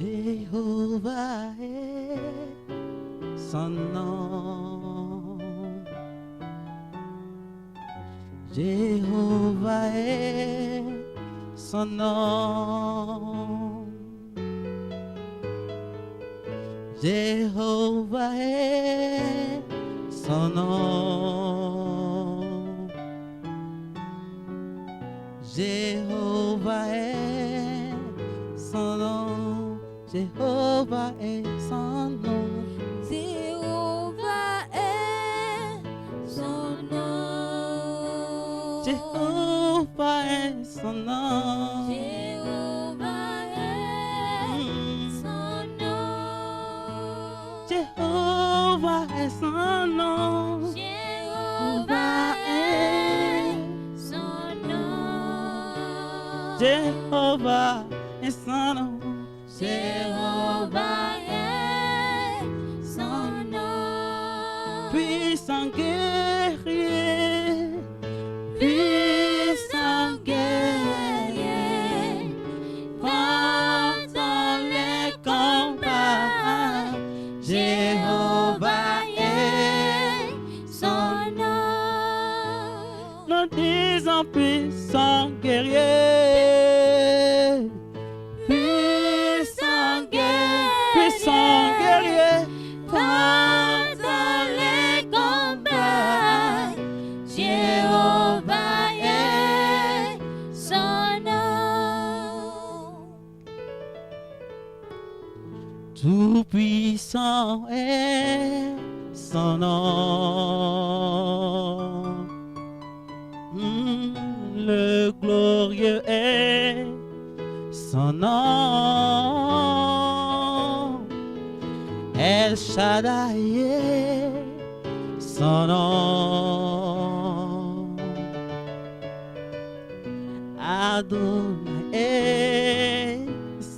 Jéhovah est son nom. Jéhovah est son nom. Jéhovah est son nom. Jéhovah est son nom. Jéhovah est son nom. Jéhovah est son nom. Jéhovah est son nom. Jéhovah est son nom. Jéhovah est son nom. Jéhovah est son nom. Jéhovah est son nom. Jéhovah est son nom. Puissant guerrier, Puissant guerrier, pendant les combats, Jéhovah est son nom. nous disons puissant guerrier, Puissant puissant guerrier, pendant les combats, Jéhovah est son nom. tout puissant est son nom. Le glorieux est son nom. El Shaddai est son nom. Adonai est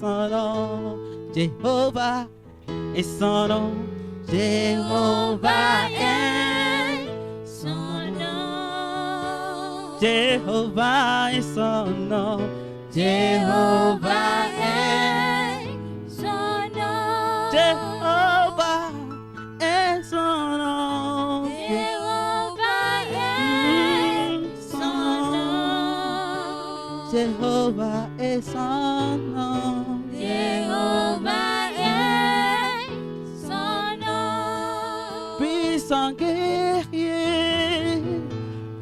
son nom. Jéhovah est son nom. Jéhovah est Son nom. Jéhovah est son nom. Jéhovah est son nom. Jéhovah est son nom. Jéhovah est son nom. Jéhovah est son nom. Jéhovah est son nom. Puissant guerrier,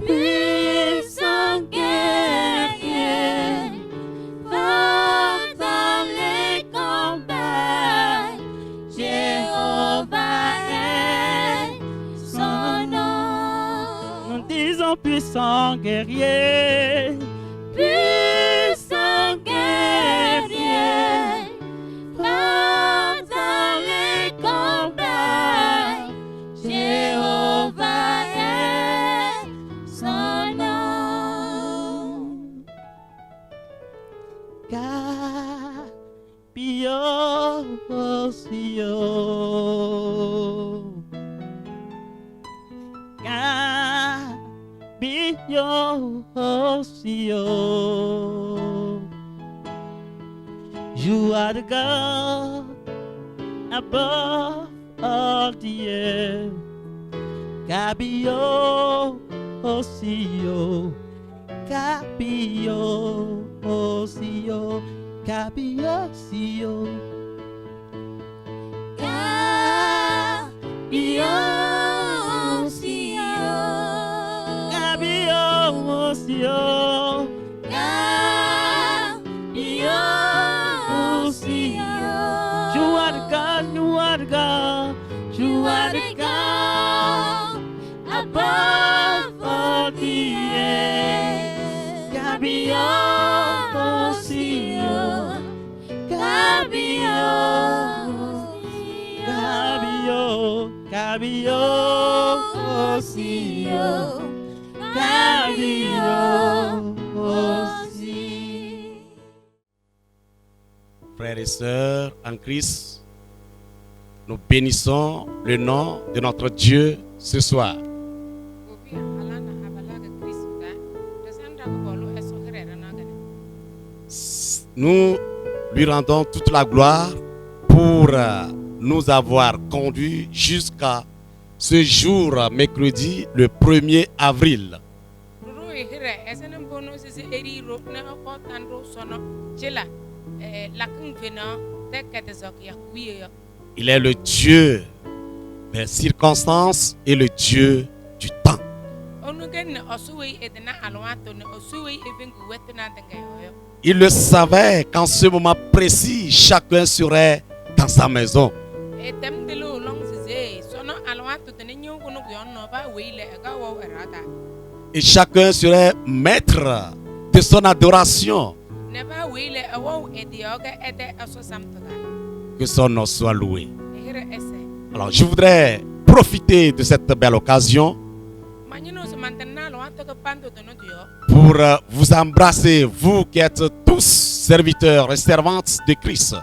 Puissant guerrier, pendant les combats, Jéhovah est son nom. nous disons puissant guerrier, Puissant guerrier, pendant les combats, Jéhovah est son nom. Capio, you are the God above all the earth. Capio, Capio, Capio. You are the God, you are the God, You are the God above all the earth. Cabio, Frères et sœurs en Christ, nous bénissons le nom de notre Dieu ce soir. Nous lui rendons toute la gloire pour nous avoir conduits jusqu'à ce jour, mercredi, le 1er avril. Il est le Dieu des circonstances et le Dieu du temps. Il le savait qu'en ce moment précis, chacun serait dans sa maison. Et chacun serait maître de son adoration. Que son nom soit loué. Alors je voudrais profiter de cette belle occasion pour vous embrasser, vous qui êtes tous serviteurs et servantes de Christ.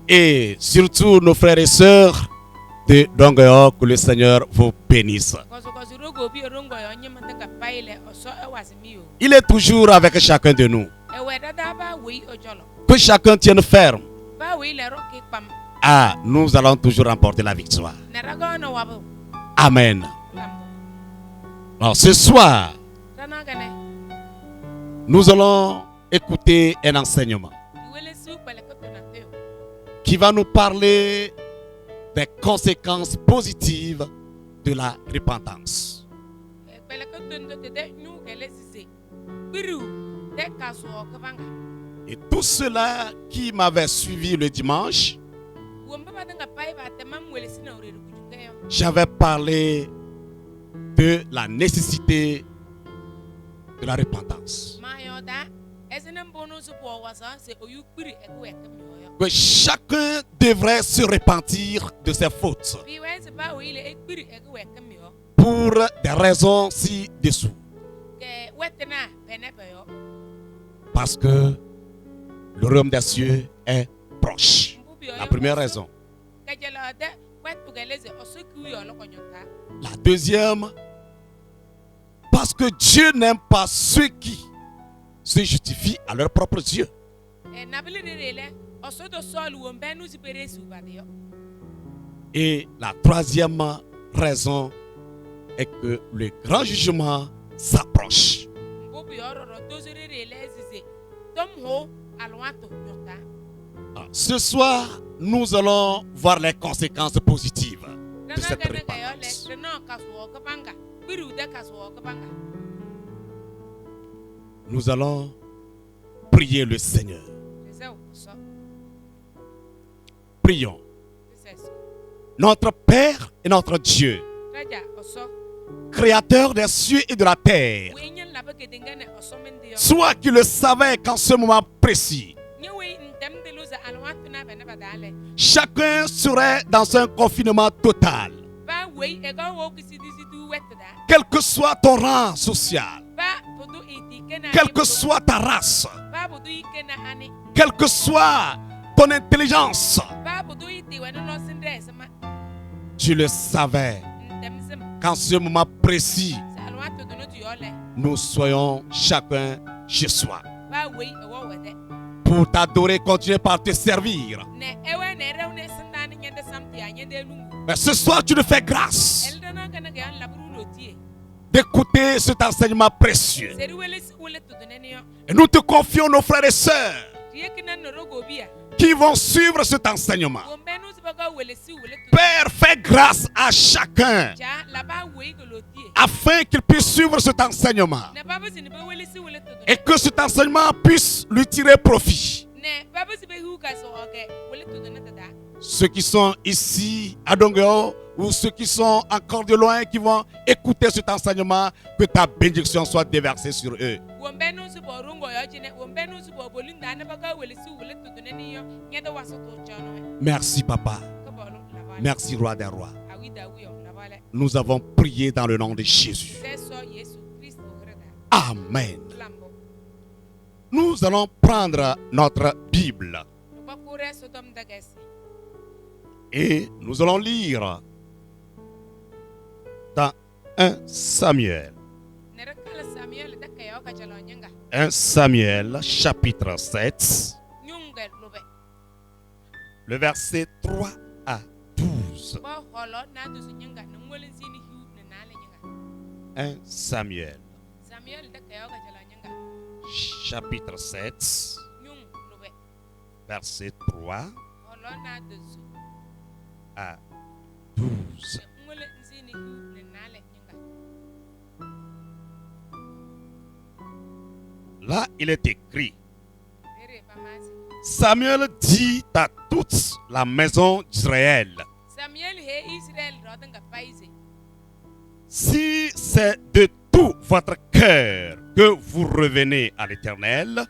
Et surtout nos frères et sœurs de Dongeo, que le Seigneur vous bénisse. Il est toujours avec chacun de nous. Que chacun tienne ferme. Ah, nous allons toujours remporter la victoire. Amen. Alors ce soir, nous allons écouter un enseignement qui va nous parler des conséquences positives de la repentance. Et tout cela qui m'avait suivi le dimanche, j'avais parlé de la nécessité de la repentance. Que chacun devrait se repentir de ses fautes pour des raisons ci-dessous. Parce que le royaume des cieux est proche. La première raison. La deuxième, parce que Dieu n'aime pas ceux qui se justifient à leur propre Dieu. Et la troisième raison est que le grand jugement s'approche. Ce soir, nous allons voir les conséquences positives de cette repentance. Nous allons prier le Seigneur. Prions. Notre Père et notre Dieu, Créateur des cieux et de la terre, toi qui le savais qu'en ce moment précis, chacun serait dans un confinement total. Quel que soit ton rang social, quelle que soit ta race, quelle que soit ton intelligence, tu le savais qu'en ce moment précis, nous soyons chacun chez soi pour t'adorer, continuer par te servir. Mais ce soir, tu nous fais grâce d'écouter cet enseignement précieux. Et nous te confions nos frères et sœurs qui vont suivre cet enseignement. Père, fais grâce à chacun afin qu'il puisse suivre cet enseignement et que cet enseignement puisse lui tirer profit. Ceux qui sont ici à Dongeo ou ceux qui sont encore de loin qui vont écouter cet enseignement, que ta bénédiction soit déversée sur eux. Merci Papa. Merci Roi des Rois. Nous avons prié dans le nom de Jésus. Amen. Nous allons prendre notre Bible et nous allons lire dans 1 Samuel. 1 Samuel chapitre 7, le verset 3 à 12. 1 Samuel chapitre 7, verset 3 à 12. Là, il est écrit: Samuel dit à toute la maison d'Israël: si c'est de tout votre cœur que vous revenez à l'Éternel,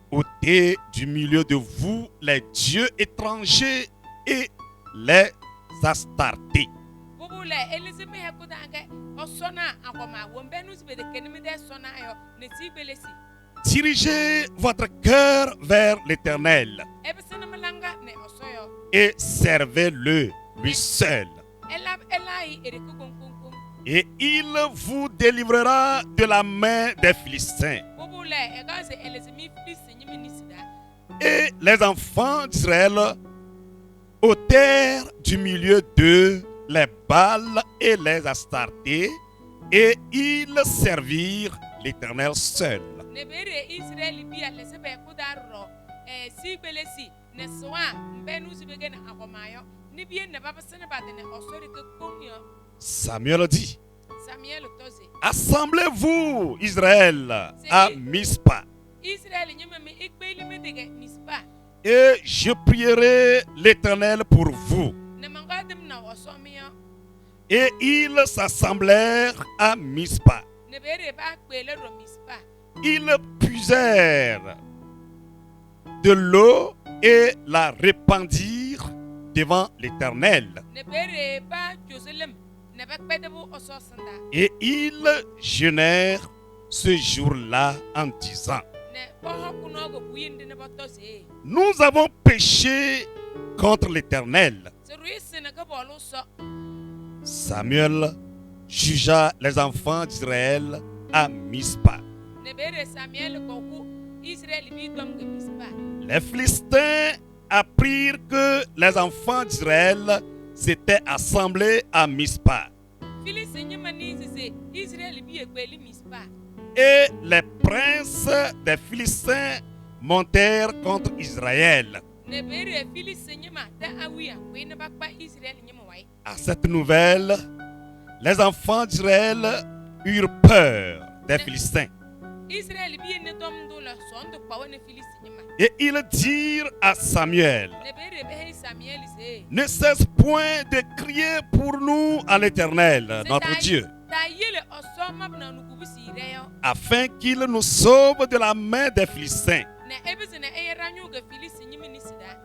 ôtez du milieu de vous les dieux étrangers et les Astartés. Dirigez votre cœur vers l'Éternel et servez-le lui seul. Et il vous délivrera de la main des Philistins. Et les enfants d'Israël ôtèrent du milieu d'eux les Baals et les Astartés, et ils servirent l'Éternel seul. Samuel dit: assemblez-vous, Israël, à Mispa, et je prierai l'Éternel pour vous. Et ils s'assemblèrent à Mispa. Ils puisèrent de l'eau et la répandirent devant l'Éternel. Et ils jeûnèrent ce jour-là en disant: nous avons péché contre l'Éternel. Samuel jugea les enfants d'Israël à Mispa. Les Philistins apprirent que les enfants d'Israël s'étaient assemblés à Mispa. Et les princes des Philistins montèrent contre Israël. À cette nouvelle, les enfants d'Israël eurent peur des Philistins. Et ils dirent à Samuel: ne cesse point de crier pour nous à l'Éternel, notre Dieu, afin qu'il nous sauve de la main des Philistins.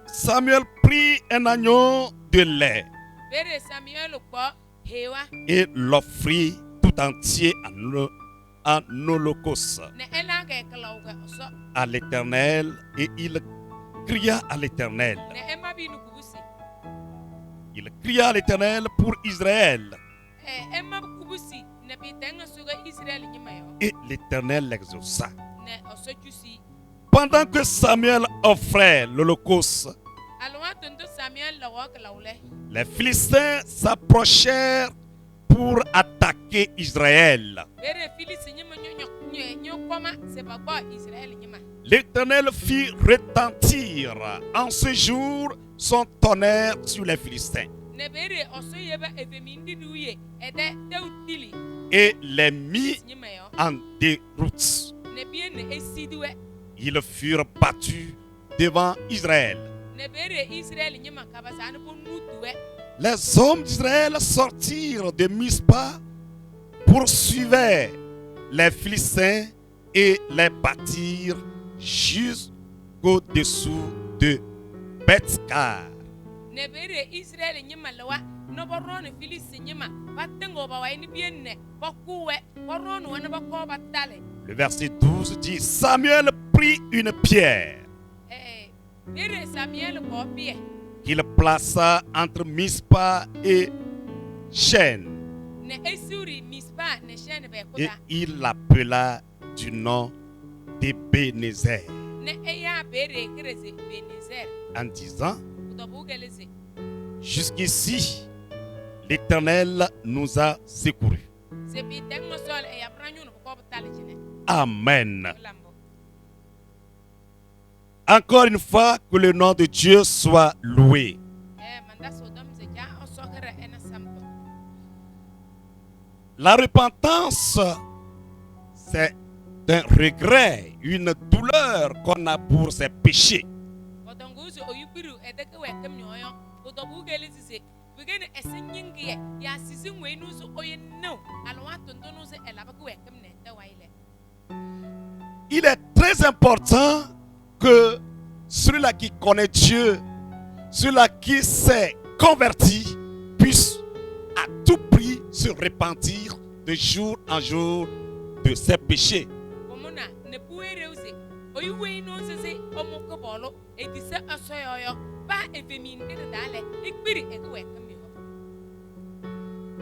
Samuel prit un agneau de lait et l'offrit tout entier en holocauste à l'Éternel, et il cria à l'Éternel. Il cria à l'Éternel pour Israël. Et l'Éternel l'exauça. Pendant que Samuel offrait l'holocauste, les Philistins s'approchèrent pour attaquer Israël. L'Éternel fit retentir en ce jour son tonnerre sur les Philistins et les mit en déroute. Ils furent battus devant Israël. Les hommes d'Israël sortirent de Mispa, poursuivaient les Philistins et les battirent jusqu'au-dessous de Beth-Kar. Le verset 12 dit: Samuel prit une pierre qu'il plaça entre Mispa et Chêne Et il l'appela du nom d'Ebenezer, en disant: jusqu'ici, l'Éternel nous a secourus. Amen. Encore une fois, que le nom de Dieu soit loué. La repentance, c'est un regret, une douleur qu'on a pour ses péchés. Il est très important que celui-là qui connaît Dieu, celui-là qui s'est converti, puisse à tout prix se repentir de jour en jour de ses péchés.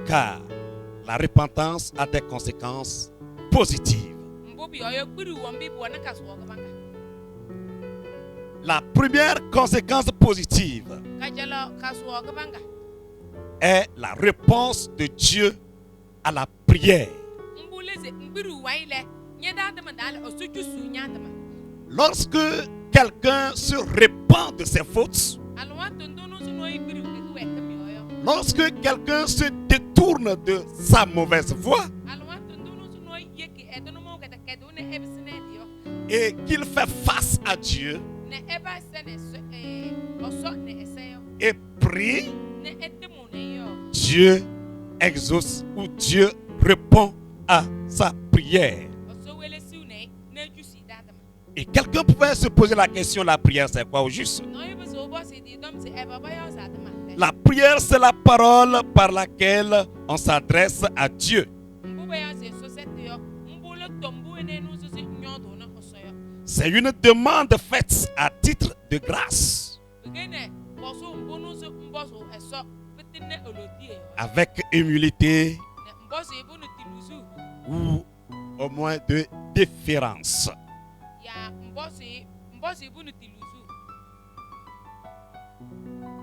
Car la repentance a des conséquences positives. La première conséquence positive est la réponse de Dieu à la prière. Lorsque quelqu'un se repent de ses fautes, lorsque quelqu'un se détourne de sa mauvaise voie et qu'il fait face à Dieu et prie, Dieu exauce ou Dieu répond à sa prière. Et quelqu'un pouvait se poser la question, la prière c'est quoi au juste? La prière c'est la parole par laquelle on s'adresse à Dieu. C'est une demande faite à titre de grâce, avec humilité ou au moins de déférence.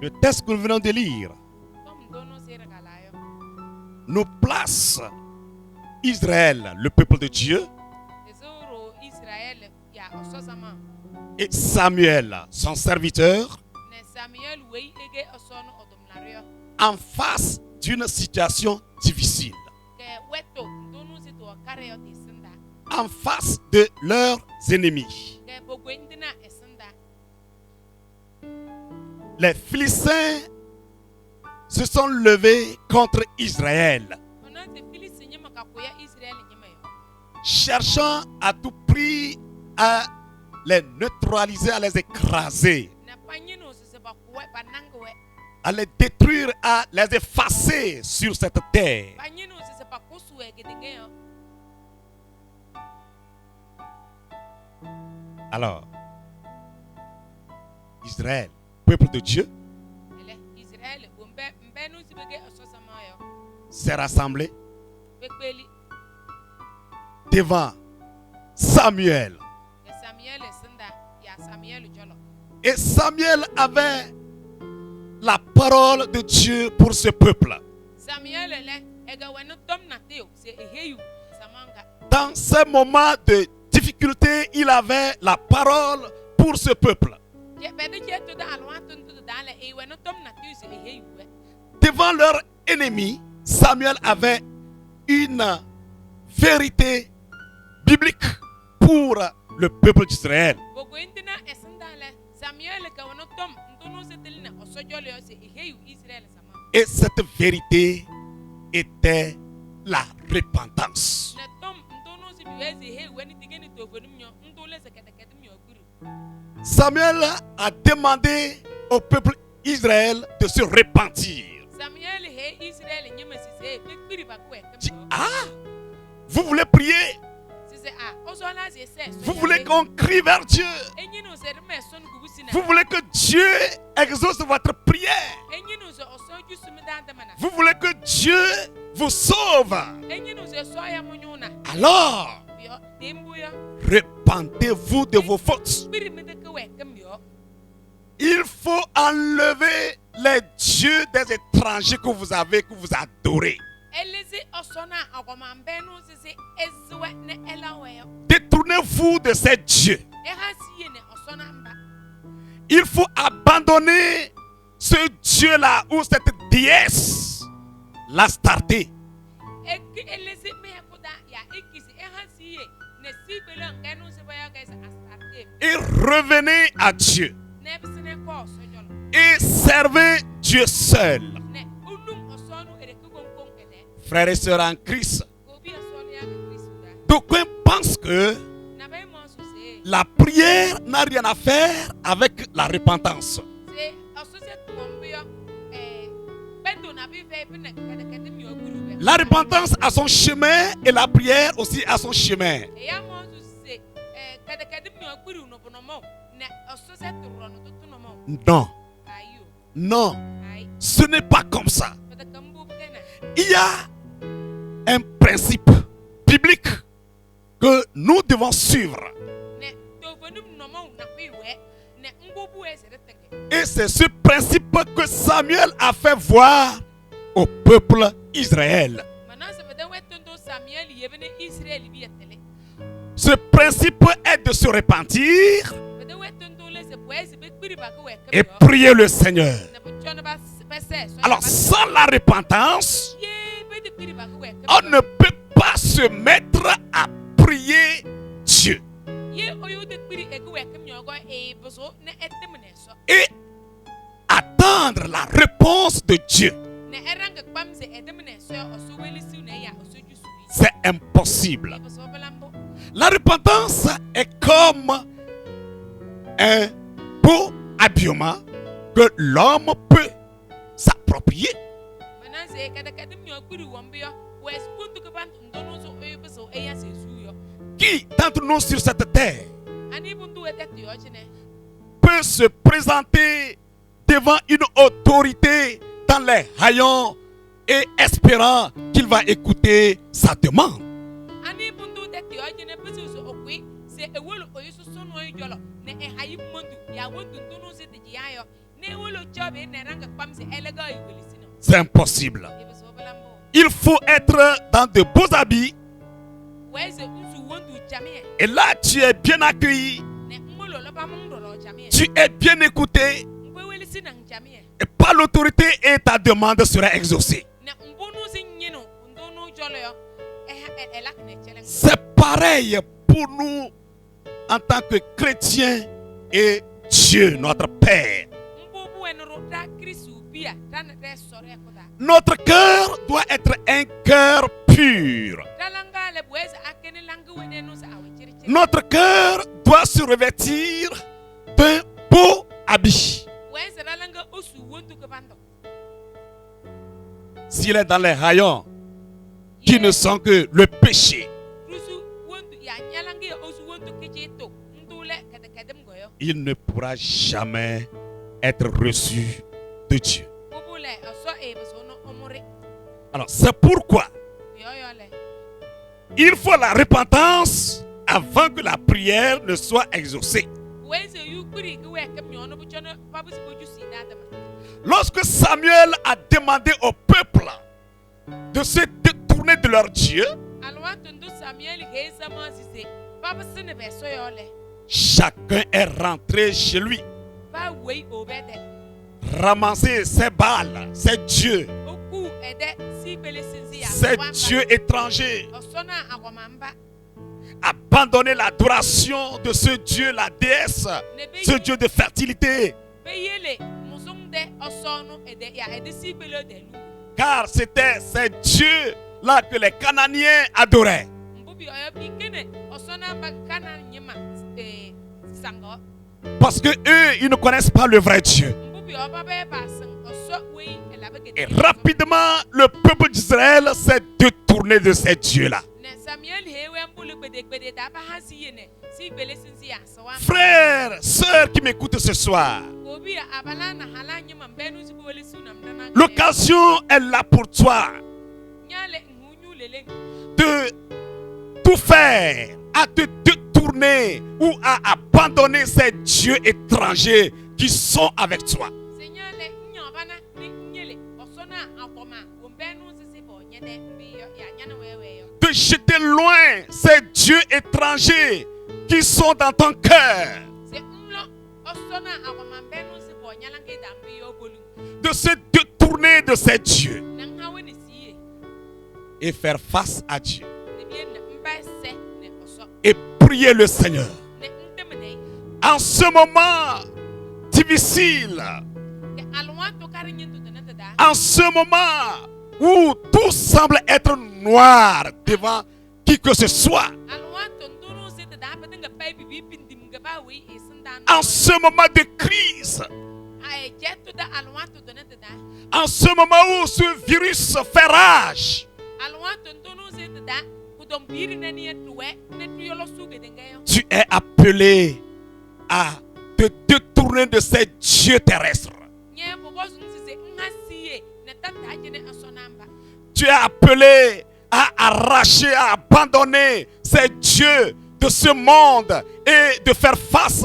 Le texte que nous venons de lire nous place Israël, le peuple de Dieu, et Samuel, son serviteur, en face d'une situation difficile, en face de leurs ennemis. Les Philistins se sont levés contre Israël, cherchant à tout prix à les neutraliser, à les écraser, à les détruire, à les effacer sur cette terre. Alors, Israël, peuple de Dieu, s'est rassemblé devant Samuel. Et Samuel avait la parole de Dieu pour ce peuple. Dans ces moments de difficulté, il avait la parole pour ce peuple. Devant leurs ennemis, Samuel avait une vérité biblique pour le peuple d'Israël. Et cette vérité était la repentance. Samuel a demandé au peuple Israël de se repentir. Ah, vous voulez prier? Vous voulez qu'on crie vers Dieu? Vous voulez que Dieu exauce votre prière? Vous voulez que Dieu vous sauve, alors repentez-vous de vos fautes. Il faut enlever les dieux des étrangers que vous avez, que vous adorez. Détournez-vous de ces dieux. Il faut abandonner ce Dieu-là ou cette déesse, l'Astarté. Et revenez à Dieu. Et servez Dieu seul. Frères et sœurs en Christ, d'aucuns pensent que la prière n'a rien à faire avec la repentance. La repentance a son chemin et la prière aussi a son chemin. Non. Non. Ce n'est pas comme ça. Il y a un principe biblique que nous devons suivre. Et c'est ce principe que Samuel a fait voir au peuple Israël. Ce principe est de se repentir et prier le Seigneur. Alors sans la repentance, on ne peut pas se mettre à prier Dieu. Et attendre la réponse de Dieu. C'est impossible. La repentance est comme un beau habillement que l'homme peut s'approprier. Qui d'entre nous sur cette terre peut se présenter devant une autorité dans les haillons et espérant qu'il va écouter sa demande? C'est impossible. Il faut être dans de beaux habits. Et là, tu es bien accueilli. Tu es bien écouté. Et par l'autorité, et ta demande sera exaucée. C'est pareil pour nous en tant que chrétiens et Dieu, notre Père. Notre cœur doit être un cœur pur. Notre cœur doit se revêtir d'un beau habit. S'il est dans les haillons qui ne sont que le péché, il ne pourra jamais être reçu de Dieu. Alors c'est pourquoi il faut la repentance avant que la prière ne soit exaucée. Lorsque Samuel a demandé au peuple de se détourner de leur Dieu, chacun est rentré chez lui, ramasser ses Baals, ses dieux, ces dieux étrangers, abandonner l'adoration de ce Dieu, la déesse, ce Dieu de fertilité. Car c'était ces dieux-là que les Cananéens adoraient. Parce que eux, ils ne connaissent pas le vrai Dieu. Et rapidement, le peuple d'Israël s'est détourné de ces dieux-là. Frères, sœurs qui m'écoutent ce soir, l'occasion est là pour toi de tout faire, à te détourner ou à abandonner ces dieux étrangers qui sont avec toi. De jeter loin ces dieux étrangers qui sont dans ton cœur. De se détourner de ces dieux et faire face à Dieu et prier le Seigneur. En ce moment difficile, en ce moment où tout semble être noir devant qui que ce soit, en ce moment de crise, en ce moment où ce virus fait rage, tu es appelé à te détourner de ces dieux terrestres. Tu es appelé à arracher, à abandonner ces dieux de ce monde et de faire face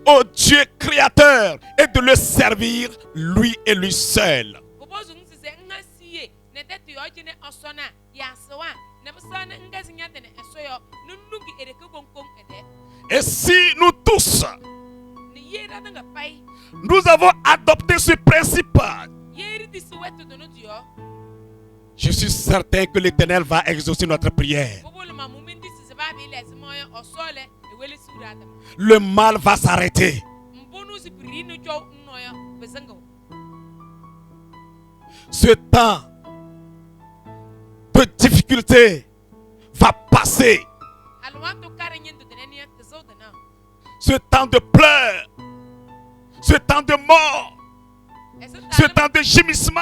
au Dieu créateur et de le servir lui et lui seul. Et si nous tous, nous avons adopté ce principe, je suis certain que l'Éternel va exaucer notre prière. Le mal va s'arrêter. Ce temps de difficulté va passer. Ce temps de pleurs, ce temps de mort, ce temps de gémissement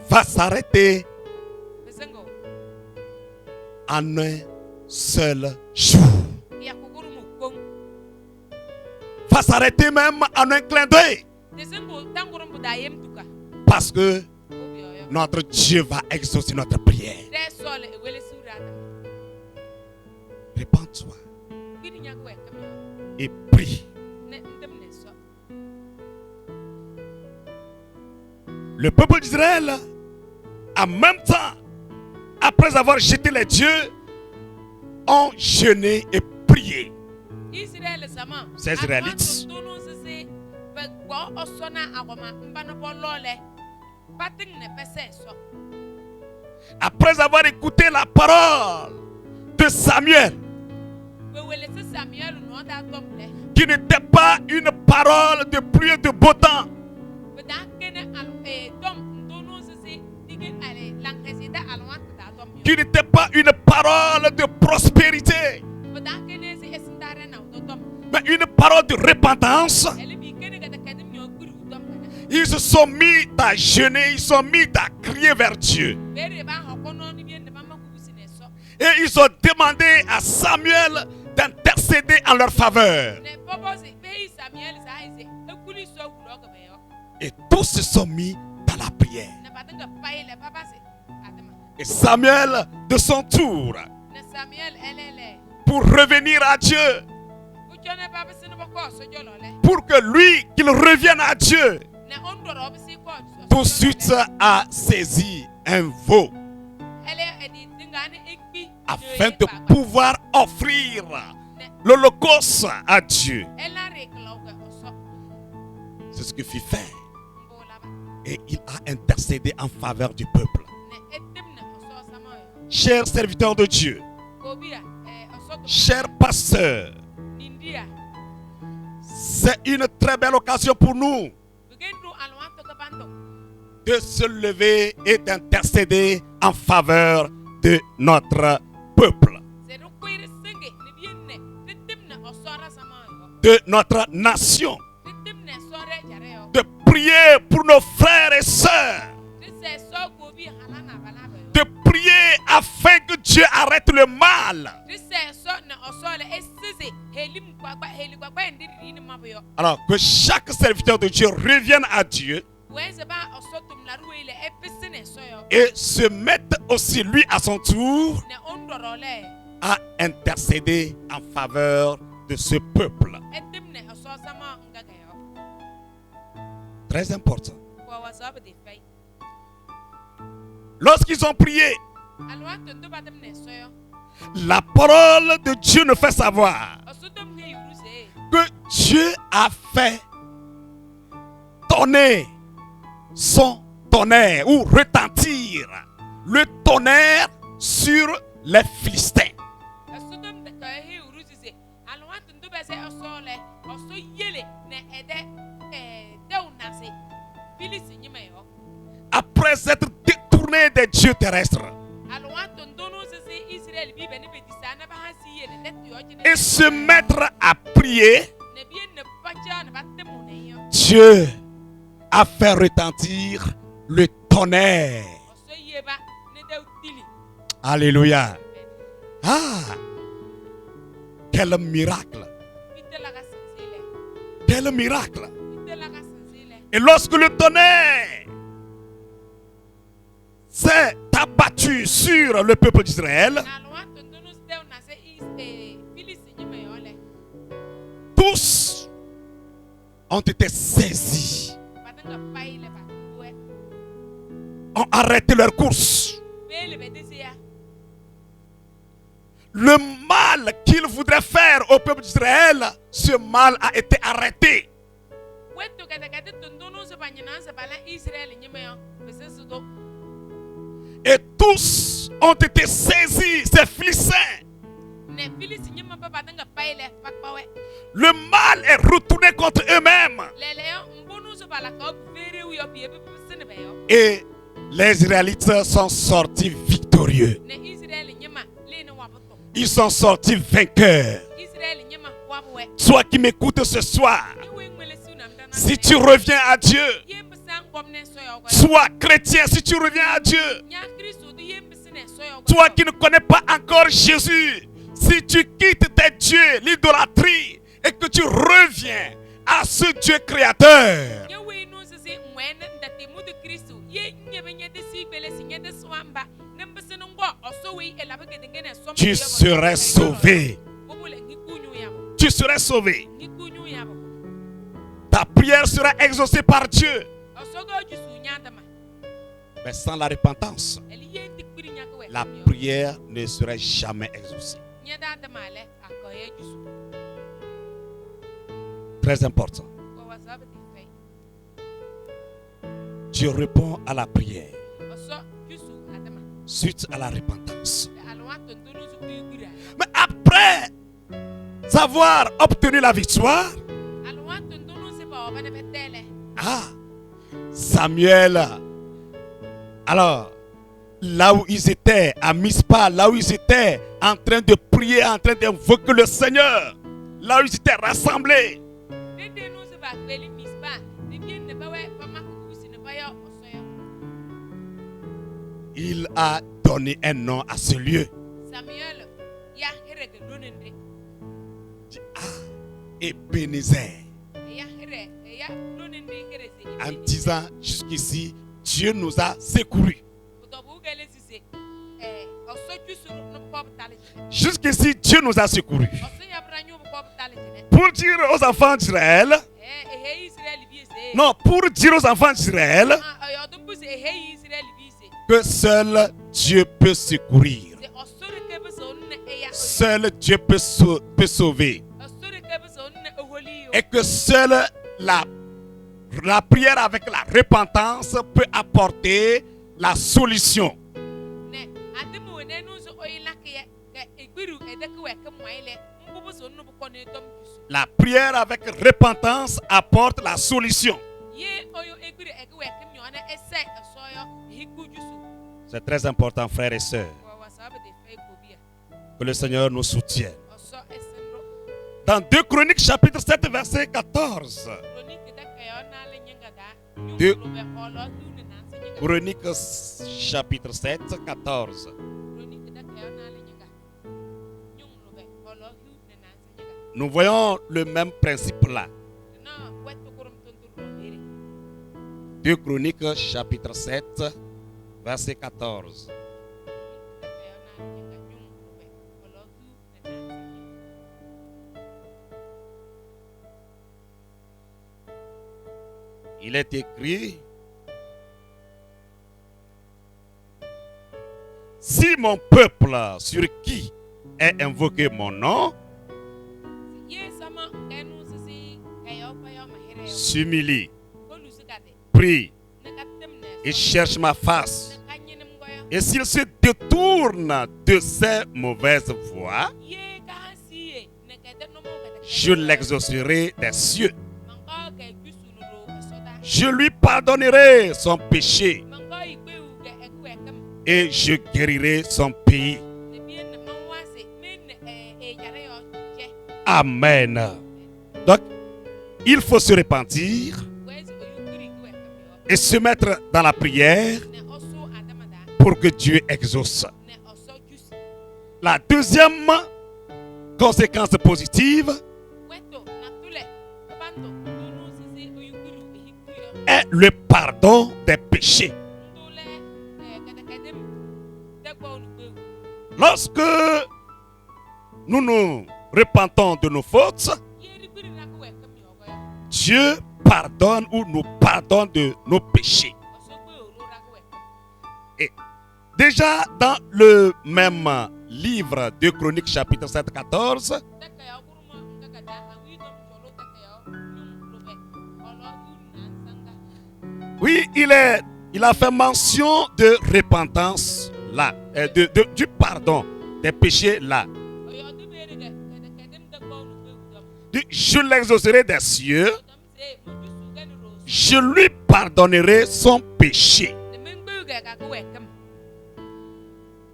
va s'arrêter en un seul jour. Va s'arrêter même en un clin d'œil. Parce que notre Dieu va exaucer notre prière. Répands-toi et prie. Le peuple d'Israël, en même temps, après avoir jeté les dieux, ont jeûné et prié. Ces Israélites. Après avoir écouté la parole de Samuel, qui n'était pas une parole de pluie et de beau temps, qui n'était pas une parole de prospérité, mais une parole de repentance. Ils se sont mis à jeûner, ils se sont mis à crier vers Dieu. Et ils ont demandé à Samuel d'intercéder en leur faveur. Et tous se sont mis dans la prière. Et Samuel, de son tour, pour revenir à Dieu, pour que lui, qu'il revienne à Dieu, tout de suite a saisi un veau afin de pouvoir offrir l'holocauste à Dieu. C'est ce que fit faire. Et il a intercédé en faveur du peuple. Chers serviteurs de Dieu, chers pasteurs, c'est une très belle occasion pour nous de se lever et d'intercéder en faveur de notre peuple, de notre nation, de prier pour nos frères et sœurs, de prier afin que Dieu arrête le mal. Alors que chaque serviteur de Dieu revienne à Dieu et se mettre aussi lui à son tour à intercéder en faveur de ce peuple. Très important. Lorsqu'ils ont prié, la parole de Dieu nous fait savoir que Dieu a fait tonner son tonnerre ou retentir le tonnerre sur les Philistins. Après s'être détourné des dieux terrestres et se mettre à prier, Dieu a fait retentir le tonnerre. Alléluia. Ah, quel miracle. Quel miracle. Et lorsque le tonnerre s'est abattu sur le peuple d'Israël, tous ont été saisis, ont arrêté leur course. Le mal qu'il voudrait faire au peuple d'Israël, ce mal a été arrêté. Et tous ont été saisis, ces Philistins. Le mal est retourné contre eux-mêmes. Et les Israélites sont sortis victorieux. Ils sont sortis vainqueurs. Toi qui m'écoutes ce soir, si tu reviens à Dieu, sois chrétien si tu reviens à Dieu. Toi qui ne connais pas encore Jésus, si tu quittes tes dieux, l'idolâtrie, et que tu reviens à ce Dieu créateur, tu serais sauvé. Tu serais sauvé. Ta prière sera exaucée par Dieu. Mais sans la repentance, la prière ne serait jamais exaucée. Très important. Dieu répond à la prière suite à la repentance. Mais après avoir obtenu la victoire, Samuel, alors là où ils étaient à Mispa, là où ils étaient en train de prier, en train d'invoquer le Seigneur, là où ils étaient rassemblés, il a donné un nom à ce lieu. Ebenezer. En disant jusqu'ici, Dieu nous a secourus. Jusqu'ici, Dieu nous a secourus. Pour dire aux enfants d'Israël, non, pour dire aux enfants d'Israël que seul Dieu peut secourir. Seul Dieu peut sauver. Et que seule la prière avec la repentance peut apporter la solution. La prière avec repentance apporte la solution. C'est très important, frères et sœurs, que le Seigneur nous soutienne. Dans 2 Chroniques chapitre 7 verset 14. 2 Chroniques chapitre 7 14. Nous voyons le même principe là. 2 Chroniques chapitre 7, verset 14. Il est écrit: si mon peuple sur qui est invoqué mon nom s'humilie, prie et cherche ma face, et s'il se détourne de ses mauvaises voies, je l'exaucerai des cieux. Je lui pardonnerai son péché et je guérirai son pays. Amen. Donc, il faut se repentir et se mettre dans la prière pour que Dieu exauce. La deuxième conséquence positive est le pardon des péchés. Lorsque nous nous repentons de nos fautes, Dieu pardonne ou nous pardonne de nos péchés. Et déjà dans le même livre de Chroniques chapitre 7, 14, oui, il a fait mention de repentance là, du pardon des péchés là. Je l'exaucerai des cieux, je lui pardonnerai son péché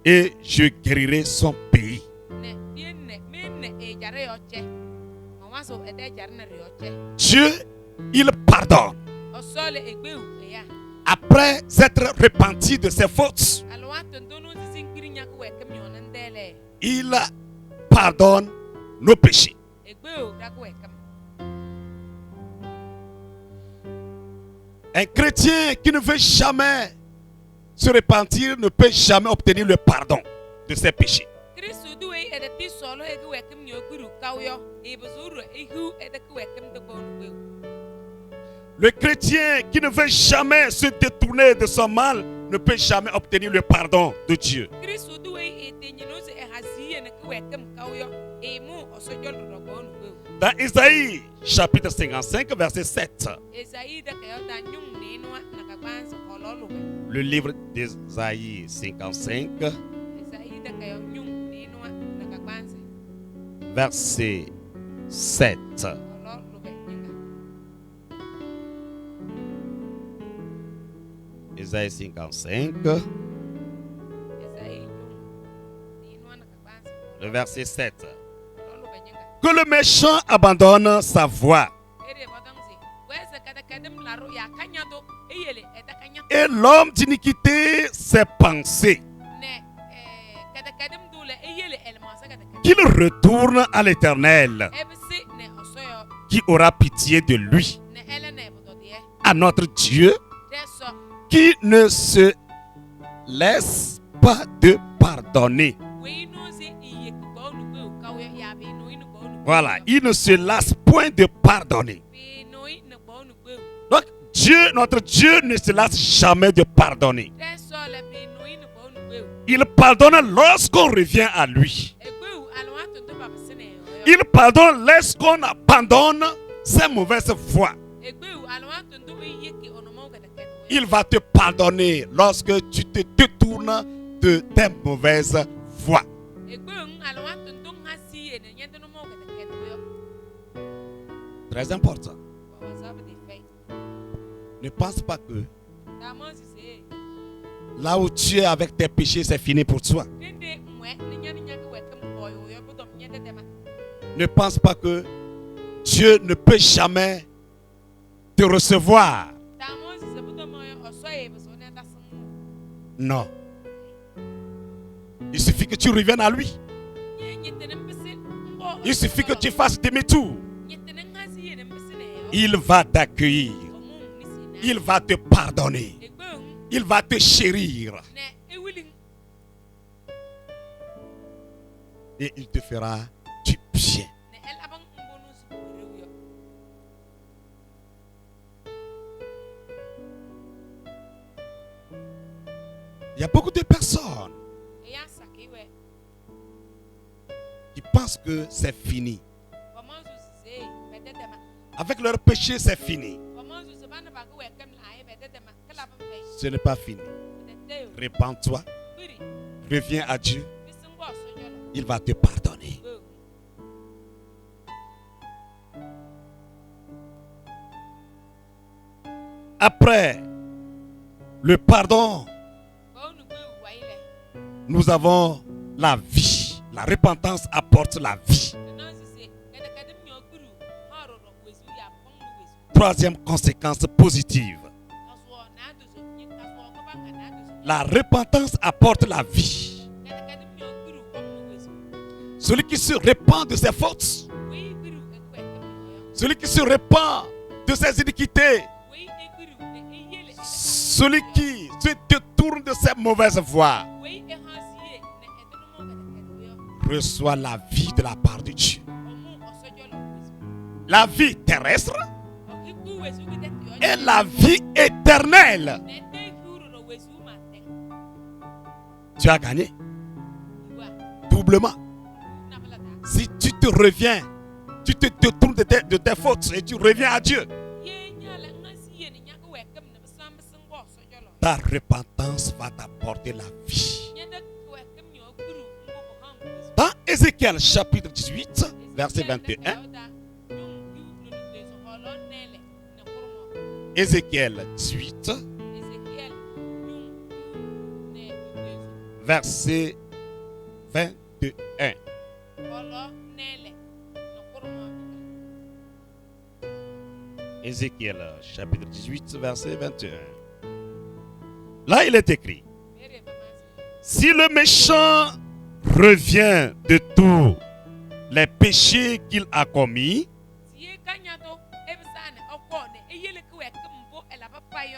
et je guérirai son pays. Dieu, il pardonne. Après s'être repenti de ses fautes, il pardonne nos péchés. Un chrétien qui ne veut jamais se repentir ne peut jamais obtenir le pardon de ses péchés. Le chrétien qui ne veut jamais se détourner de son mal ne peut jamais obtenir le pardon de Dieu. Dans Isaïe chapitre 55 verset 7. Le livre d'Isaïe 55 verset 7. Isaïe 55 le verset 7. Que le méchant abandonne sa voie et l'homme d'iniquité ses pensées, qu'il retourne à l'Éternel qui aura pitié de lui, à notre Dieu qui ne se laisse pas de pardonner. Voilà, il ne se lasse point de pardonner. Donc, Dieu, notre Dieu ne se lasse jamais de pardonner. Il pardonne lorsqu'on revient à lui. Il pardonne lorsqu'on abandonne ses mauvaises voies. Il va te pardonner lorsque tu te détournes de tes mauvaises voies. Très important. Ne pense pas que là où tu es avec tes péchés, c'est fini pour toi. Ne pense pas que Dieu ne peut jamais te recevoir. Non. Il suffit que tu reviennes à lui. Il suffit que tu fasses demi-tour. Il va t'accueillir. il va te pardonner. Il va te chérir. Et il te fera du bien. Il y a beaucoup de personnes qui pensent que c'est fini. Avec leur péché, c'est fini. Ce n'est pas fini. Répands-toi. Reviens à Dieu. Il va te pardonner. Après le pardon, nous avons la vie. La repentance apporte la vie. Troisième conséquence positive. La repentance apporte la vie. Celui qui se repent de ses fautes, celui qui se repent de ses iniquités, celui qui se détourne de ses mauvaises voies, reçoit la vie de la part de Dieu. La vie terrestre et la vie éternelle. Tu as gagné doublement. Si tu te reviens, tu te détournes de tes fautes et tu reviens à Dieu, ta repentance va t'apporter la vie. Dans Ézéchiel chapitre 18, verset 21, Ézéchiel 18, verset 21. Ézéchiel chapitre 18, verset 21. Là, il est écrit: si le méchant revient de tous les péchés qu'il a commis,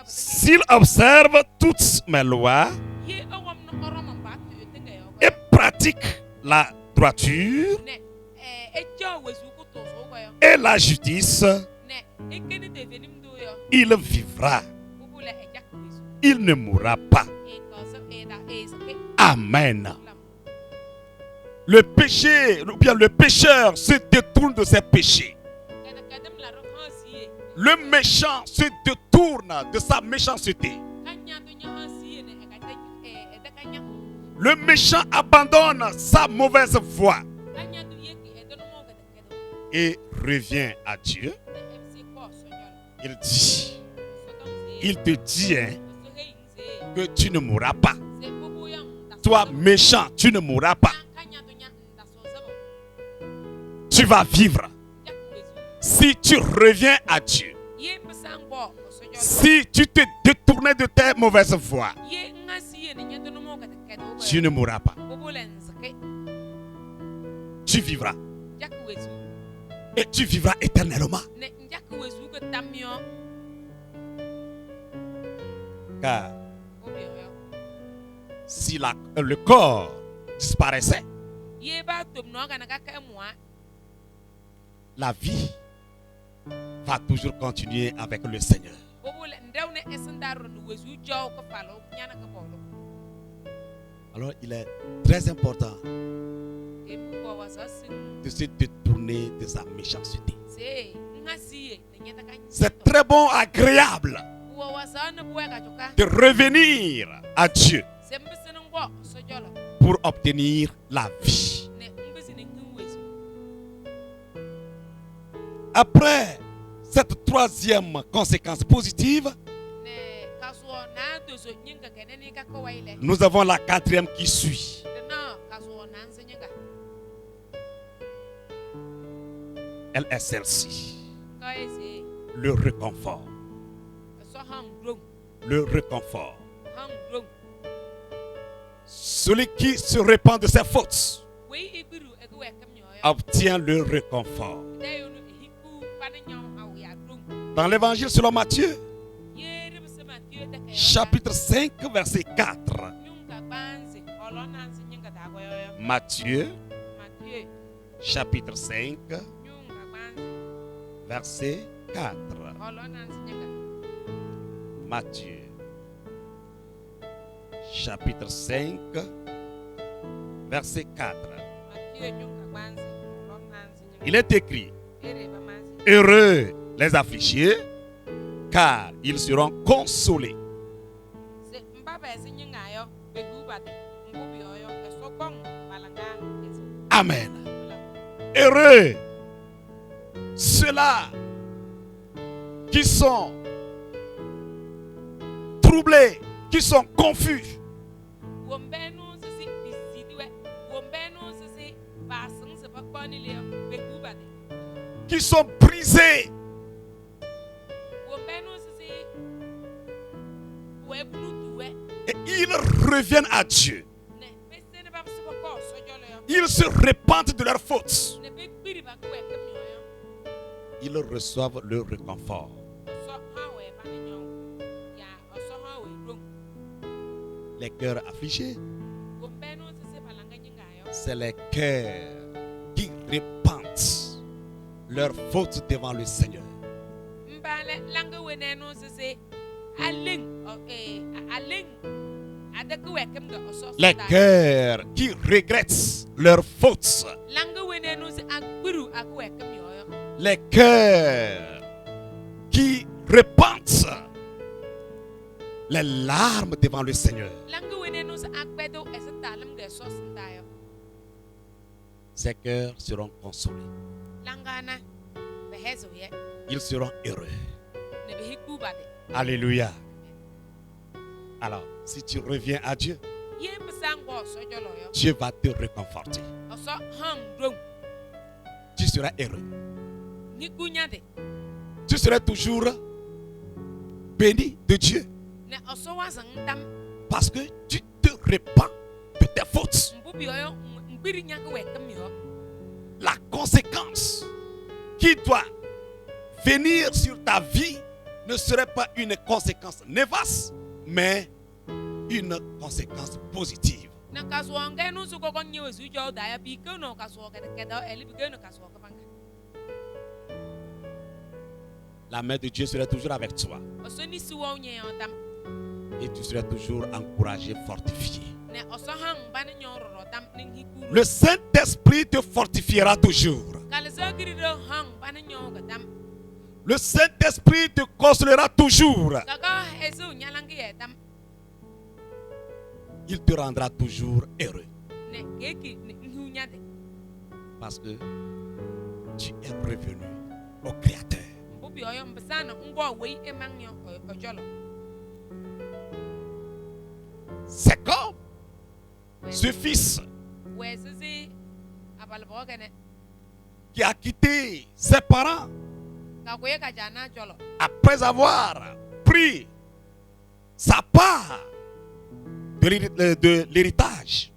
s'il observe toutes mes lois et pratique la droiture et la justice, il vivra. Il ne mourra pas. Amen. Le péché, ou bien le pécheur se détourne de ses péchés. Le méchant se détourne de sa méchanceté. Le méchant abandonne sa mauvaise voie et revient à Dieu. Il te dit que tu ne mourras pas. Toi méchant, tu ne mourras pas. Tu vas vivre. Si tu reviens à Dieu, si tu te détournais de tes mauvaises voies, tu ne mourras pas. Tu vivras. Et tu vivras éternellement. Car si le corps disparaissait, la vie va toujours continuer avec le Seigneur. Alors il est très important de se détourner de sa méchanceté. C'est très bon, agréable de revenir à Dieu pour obtenir la vie. Après cette troisième conséquence positive, nous avons la quatrième qui suit. Elle est celle-ci. Le réconfort. Le réconfort. Celui qui se repent de ses fautes obtient le réconfort. Dans l'évangile selon Matthieu, chapitre 5, verset 4. Matthieu, chapitre 5, verset 4. Matthieu, chapitre 5, verset 4. Il est écrit: heureux les affligés, car ils seront consolés. Amen. Heureux ceux-là qui sont troublés, qui sont confus. Qui sont brisés. Et ils reviennent à Dieu. Ils se repentent de leurs fautes. Ils reçoivent le réconfort. Les cœurs affligés, c'est les cœurs qui repentent leurs fautes devant le Seigneur. Les cœurs qui regrettent leurs fautes. Les cœurs qui repentent les larmes devant le Seigneur. Ces cœurs seront consolés. Ils seront heureux. Alléluia. Alors, si tu reviens à Dieu, Dieu va te réconforter. Tu seras heureux. Tu seras toujours béni de Dieu. Parce que tu te repens de tes fautes. La conséquence qui doit venir sur ta vie ne serait pas une conséquence néfaste, mais une conséquence positive. La main de Dieu sera toujours avec toi. Et tu seras toujours encouragé, fortifié. Le Saint-Esprit te fortifiera toujours. Le Saint-Esprit te consolera toujours. Il te rendra toujours heureux. Parce que tu es revenu au Créateur. C'est comme ce fils qui a quitté ses parents après avoir pris sa part de l'héritage.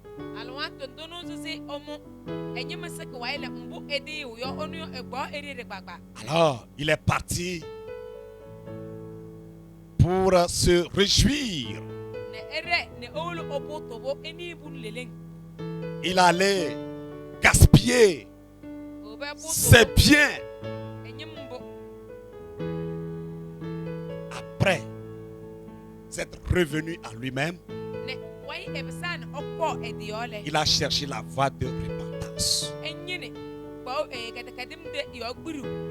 Alors, il est parti pour se réjouir. Il allait gaspiller ses biens. Après s'être revenu à lui-même, il a cherché la voie de repentance.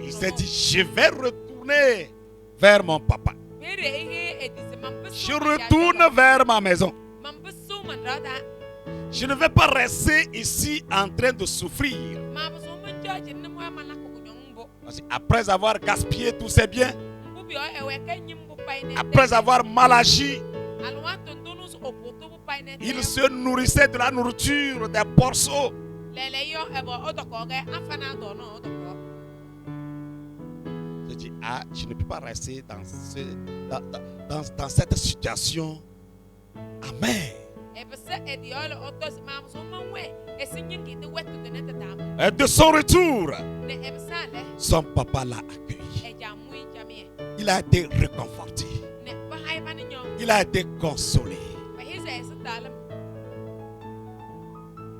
Il s'est dit: je vais retourner vers mon papa. Je retourne vers ma maison. Je ne vais pas rester ici en train de souffrir. Après avoir gaspillé tous ses biens, après avoir mal agi, il se nourrissait de la nourriture des porceaux. Je dis: ah, je ne peux pas rester dans cette situation amère. Et de son retour, son papa l'a accueilli. Il a été réconforté. Il a été consolé. Ba Isa sa talam.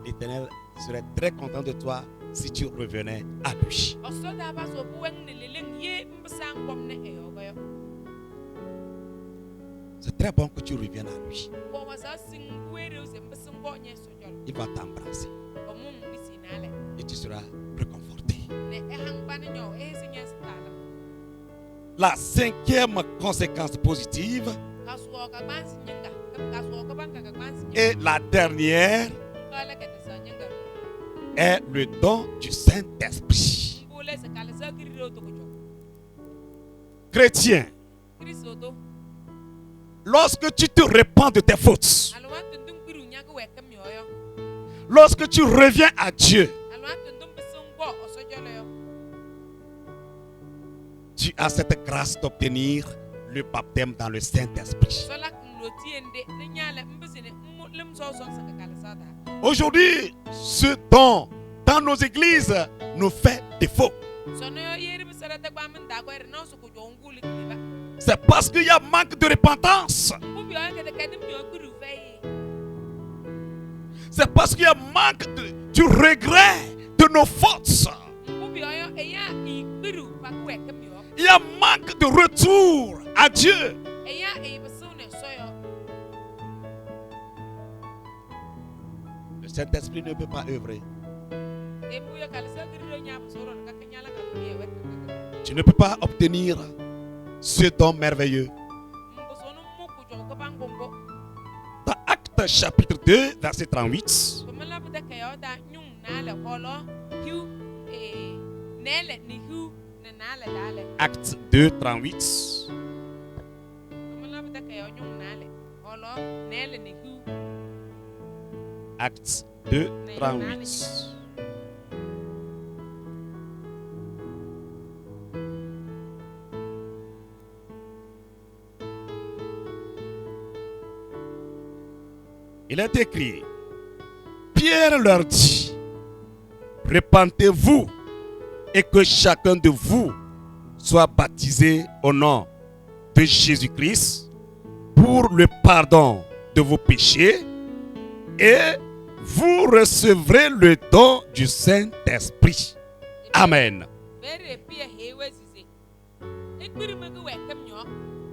L'Éternel serait très content de toi si tu revenais à lui. Oso da ba so bu weng ne leleng ye mbsang bom ne e ogoyo. C'est très bon que tu reviennes à lui. Bo wa sa sing were o se mbsang bo nye so jol. Il va t'embrasser Bo mum bisi nale. et tu seras réconforté. Ne e hang ba ne nyo e se nye sa talam. La cinquième conséquence positive Kasuo ka ban si nyinga. Kasuo ka ban ka ban si nyinga. et la dernière Kala ka sa nyinga. est le don du Saint-Esprit. Mbule se kala sa kiriro to ko jo. Chrétien, Kristo to. lorsque tu te repens de tes fautes, Alwa tundum biru nya ko wekam yoyo. lorsque tu reviens à Dieu, Alwa tundum bisung bo oso jolo yo. tu as cette grâce d'obtenir le baptême dans le Saint-Esprit. Solak mloti ende ne nyale mbisine lem so son sa kala sa ta. Aujourd'hui, ce don dans nos églises nous fait défaut. Sono yo yeri bisara ta kwa min da ko er no su ko jo nguli kiba. C'est parce qu'il y a manque de repentance. Mbubi yo ke de kadim yo biru fay. C'est parce qu'il y a manque du regret de nos fautes. Mbubi yo e ya I biru pa ko wekam yo. Il y a manque de retour à Dieu. E ya e bisune so yo. Le Saint-Esprit ne peut pas œuvrer. E mbu yo kala sa kiriro nya bu soron ka kanyala ka ko ye wekam. Tu ne peux pas obtenir ce don merveilleux. Mbu sono mu ko jo ko ban gongo. Dans Actes chapitre 2, verset 38, Ko mala bu da kayo da nyung na le kolo hiu e nele ni hiu na na le dale. Actes 2, 38. Mala bu da kayo nyung na le kolo nele ni hiu. Actes 2, 38. Il est écrit, Pierre leur dit, repentez-vous et que chacun de vous soit baptisé au nom de Jésus-Christ pour le pardon de vos péchés et vous recevrez le don du Saint-Esprit. Amen. Bere pia hewe zize. Ekbiri me ko wekam nyo.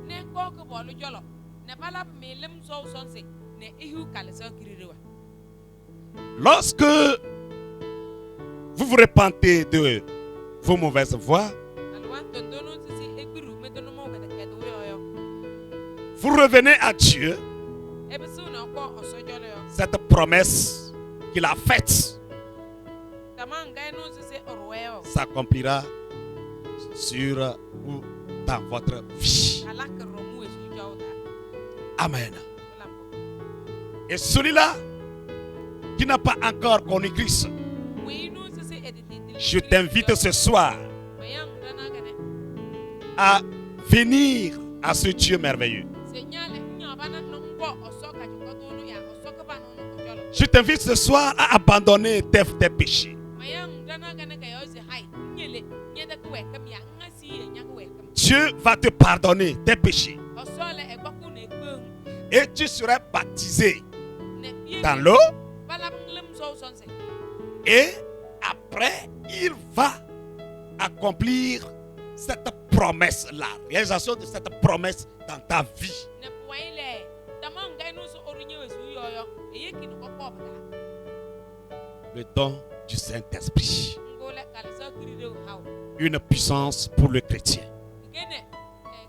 Ne ko ko bolu jolo. Ne bala me lem so sonse. Ne ihu kala sa kiririwa. Lorsque vous vous repentez de vos mauvaises voies, Alwa tondono sisi ekbiru me tono mo ka de kedo yo. vous revenez à Dieu, Ebe su na ko oso jolo yo. cette promesse qu'il a faite Tamang ga no sisi orweyo. s'accomplira sur ou dans votre vie. Alak romu esu jawda. Amen. Lambo. Et celui-là qui n'a pas encore connu Christ, We no sisi edite. je t'invite ce soir Mayang dana gane. à venir à ce Dieu merveilleux. Senyale nya bana no mbo oso ka jikoto no ya oso ka bana no jolo. Je t'invite ce soir à abandonner tes péchés. Mayang dana gane ka yo se hai. Nyele nyeda ko wekam ya ngasi ye nya ko wekam. Dieu va te pardonner tes péchés Oso le egbaku ne gbeng. et tu seras baptisé Ne pie. dans l'eau. Bala lem so sonse. Et après, il va accomplir cette promesse-là, réalisation de cette promesse dans ta vie. Ne poile. Tamang ga no so orunye wesu yoyo. Eye kin ko popda. Le don du Saint-Esprit. Ngole kala sa kirire hawo. Une puissance pour le chrétien. Gene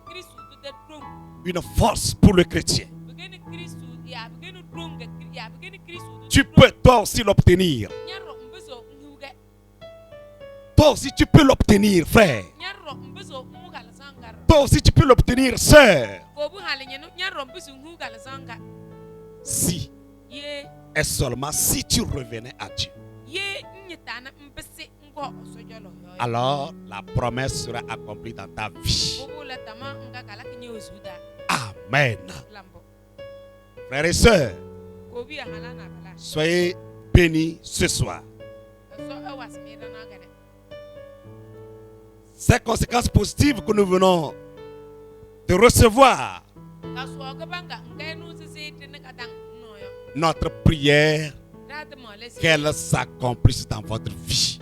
Kristu de drum. Une force pour le chrétien. Gene Kristu ya gene drum ya gene Kristu. Tu peux toi aussi l'obtenir. Nyaro mbeso nguge. Toi aussi tu peux l'obtenir, frère. Nyaro mbeso ngukala sangar. Toi aussi tu peux l'obtenir, sœur. Ko bu halenye no nyaro mbeso ngukala sangar. Si Ye et seulement si tu revenais à Dieu. ye nyitana mbese ngo osojolo yo. Alors la promesse sera accomplie dans ta vie. Bobo la tama nga kala kinye osuda. Amen. Lambo. Frères et sœurs, Ko bi hala na bala. soyez bénis ce soir. So awas me na gane. Ces conséquences positives que nous venons de recevoir notre prière, qu'elle s'accomplisse dans votre vie.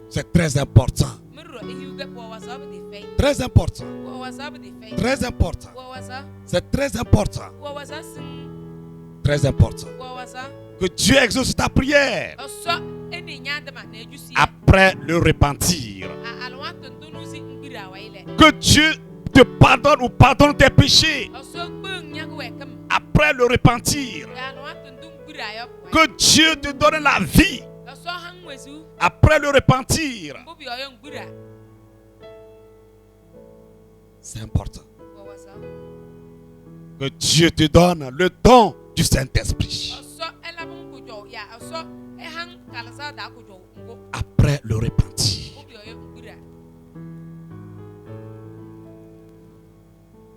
C'est très important. Très important. Très important. C'est très important. Très important. Que Dieu exauce ta prière après le repentir. Que Dieu te pardonne ou pardonne tes péchés après le repentir. Que Dieu te donne la vie après le repentir. C'est important. Que Dieu te donne le don du Saint-Esprit après le repentir.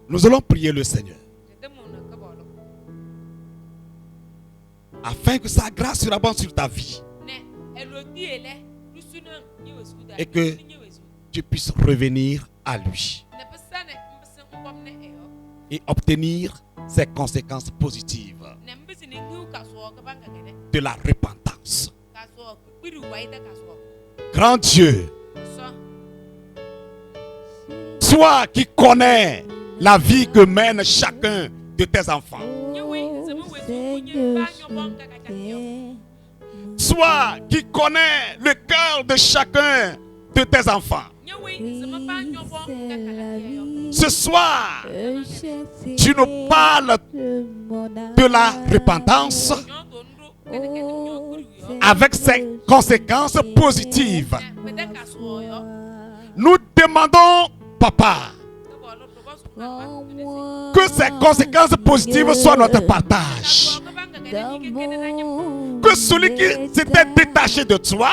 Nous allons prier le Seigneur afin que sa grâce surabonde sur ta vie et que tu puisses revenir à lui et obtenir ses conséquences positives de la repentance. Grand Dieu, toi qui connais la vie que mène chacun de tes enfants, toi qui connais le cœur de chacun de tes enfants, ce soir, tu nous parles de la repentance avec ses conséquences positives. Nous demandons, Papa, que ces conséquences positives soient notre partage. Que celui qui s'était détaché de toi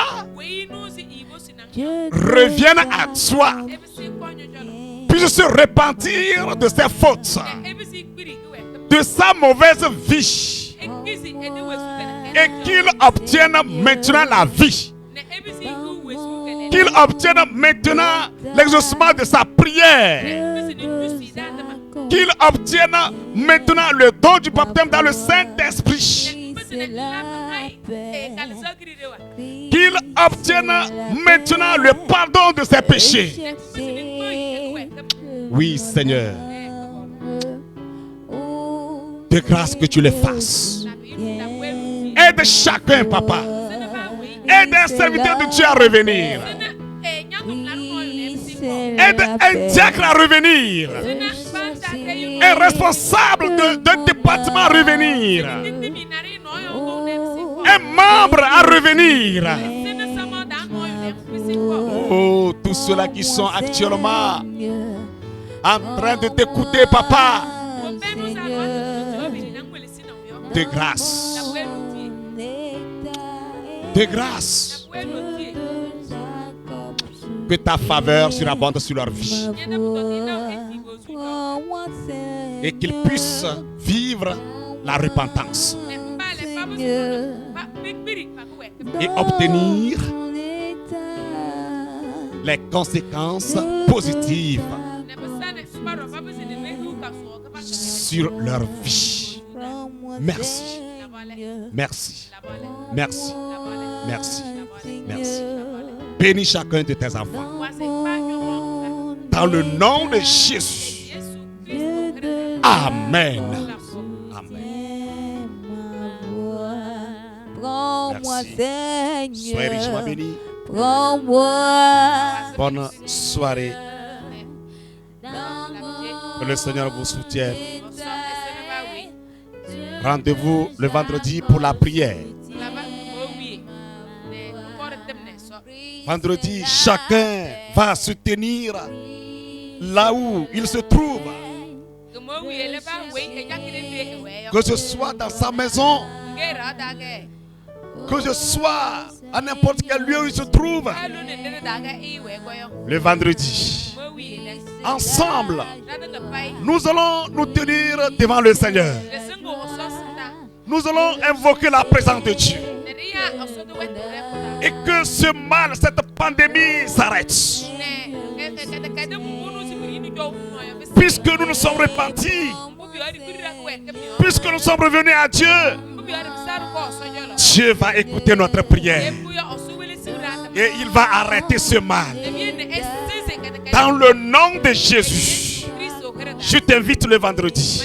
revienne à toi, puisse se repentir de ses fautes, de sa mauvaise vie, et qu'il obtienne maintenant la vie, qu'il obtienne maintenant l'exaucement de sa prière, qu'il obtienne maintenant le don du baptême dans le Saint-Esprit, qu'il obtienne maintenant le pardon de ses péchés. Oui, Seigneur, de grâce que tu le fasses. Aide chacun, Papa. Aide un serviteur de Dieu à revenir. Aide un diacre à revenir. Un responsable d'un département à revenir. Un membre à revenir. Oh, tous ceux-là qui sont actuellement en train de t'écouter, Papa, de grâce, de grâce, que ta faveur surabonde sur leur vie et qu'ils puissent vivre la repentance et obtenir les conséquences positives sur leur vie. Merci, merci, merci, merci, merci. Bénis chacun de tes enfants dans le nom de Jésus. Amen. Amen. Merci. Soyez richement bénis. Bonne soirée. Que le Seigneur vous soutienne. Rendez-vous le vendredi pour la prière. Vendredi, chacun va se tenir là où il se trouve. Que ce soit dans sa maison, que ce soit à n'importe quel lieu où il se trouve. Le vendredi, ensemble, nous allons nous tenir devant le Seigneur. Nous allons invoquer la présence de Dieu. Et que ce mal, cette pandémie s'arrête. puisque nous nous sommes repentis, puisque nous sommes revenus à Dieu, Dieu va écouter notre prière et il va arrêter ce mal. Dans le nom de Jésus, je t'invite le vendredi.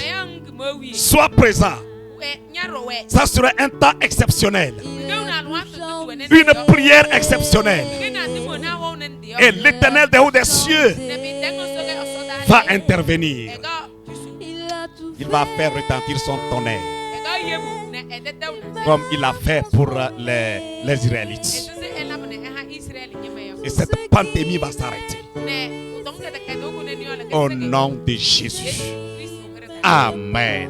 Sois présent. Ça sera un temps exceptionnel. Une prière exceptionnelle. Et l'Éternel des hauts des cieux va intervenir. Il va faire retentir son tonnerre, comme il a fait pour les Israélites. Et cette pandémie va s'arrêter. Au nom de Jésus. Amen.